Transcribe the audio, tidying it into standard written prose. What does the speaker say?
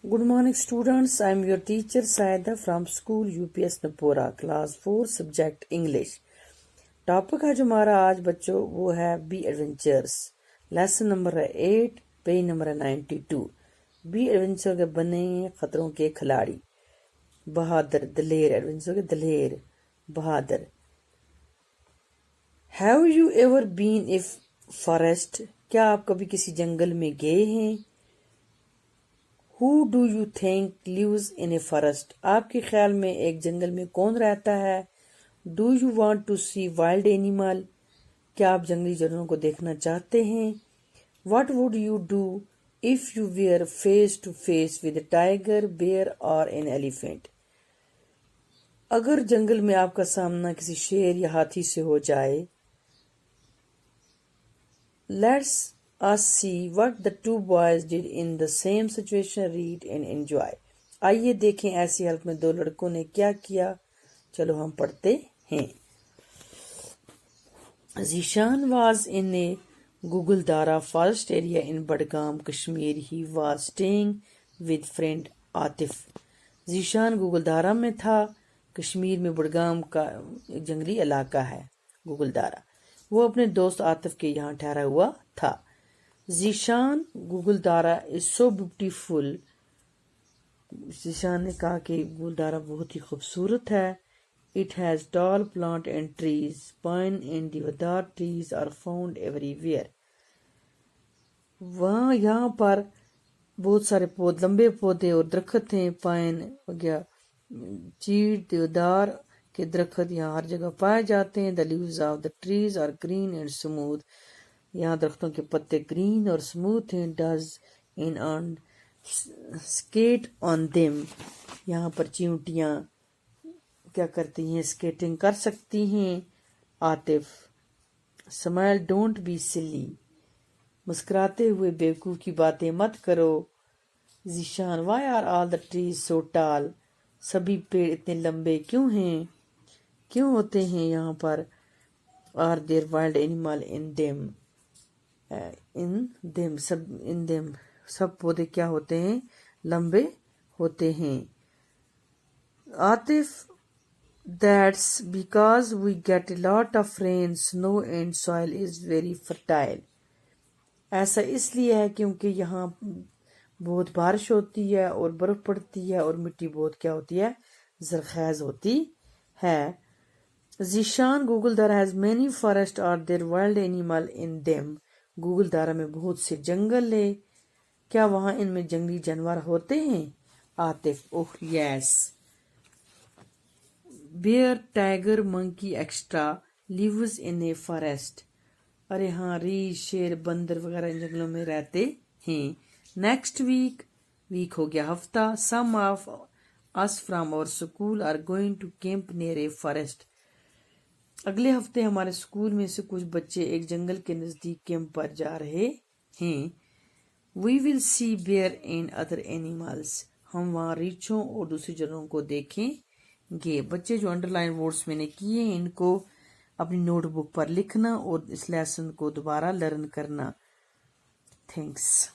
Good morning students, I am your teacher SAIDA from school UPS NOWPORA, class 4 subject English. Topic है जो हमारा आज बच्चों वो है बी एडवेंचर्स। लेसन नंबर है 8, पेज नंबर है 92। बी एडवेंचर के बने खतरों के खिलाड़ी। बहादुर दलेर, एडवेंचर के दलेर बहादुर। Have you ever been if forest, क्या आप कभी किसी जंगल में गए हैं? Who do you think lives in a forest? आपके ख्याल में एक जंगल में कौन रहता है? Do you want to see wild animal? क्या आप जंगली जानवरों को देखना चाहते हैं? What would you do if you were face to face with a tiger, bear or an elephant? अगर जंगल में आपका सामना किसी शेर या हाथी से हो जाए, Let's us see what the two boys did in the same situation. Read and enjoy. आइए देखें ऐसी हालत में दो लड़कों ने क्या किया। चलो हम पढ़ते हैं। Zishan was in a Guguldara forest area in Badgam, Kashmir. He was staying with friend Atif. Zishan गुगलदारा में था। कश्मीर में बडगाम का एक जंगली इलाका है गुगलदारा। वो अपने दोस्त आतिफ के यहाँ ठहरा हुआ था। Zeeshan Gugaldara is so beautiful. Zeeshan ने कहा कि गुगलदारा बहुत ही खूबसूरत है। It has tall plant and trees, pine and deodar trees are found everywhere. वहाँ यहाँ पर बहुत सारे लंबे पौधे और दरख्त हैं। पाइन हो गया, चीड़, देवदार के दरख्त यहाँ हर जगह पाए जाते हैं। The leaves of the trees are green and smooth, यहाँ दरख्तों के पत्ते ग्रीन और स्मूथ हैं। Does in on skate on them, यहाँ पर चींटियाँ क्या करती हैं, स्केटिंग कर सकती हैं। Atif smile don't be silly, मुस्कुराते हुए बेवकूफ की बातें मत करो। Zeeshan why are all the trees so tall, सभी पेड़ इतने लंबे क्यों हैं, क्यों होते हैं यहाँ पर। Are there wild animal in them, in them सब पौधे क्या होते हैं, लंबे होते हैं। Atif that's because we get a lot of rain, snow and soil is very fertile. ऐसा इसलिए है क्योंकि यहाँ बहुत बारिश होती है और बर्फ पड़ती है और मिट्टी बहुत क्या होती है, जरखेज होती है। Zeeshan Gugaldara has many forest are there wild animal in them, Gugaldara में बहुत से जंगल है, क्या वहां इनमें जंगली जानवर होते हैं? Atif oh yes. Bear, tiger, monkey extra lives in a forest, अरे हाँ रीछ, शेर, बंदर वगैरह इन जंगलों में रहते हैं। नेक्स्ट वीक, वीक हो गया हफ्ता। Some of us from our school are going to camp near a forest, अगले हफ्ते हमारे स्कूल में से कुछ बच्चे एक जंगल के नजदीक कैंप पर जा रहे हैं। We will see bear and other animals, हम वहाँ रीछों और दूसरी जानवरों को देखेंगे। बच्चे जो अंडरलाइन वर्ड्स मैंने किए हैं इनको अपनी नोटबुक पर लिखना और इस लेसन को दोबारा लर्न करना। थैंक्स।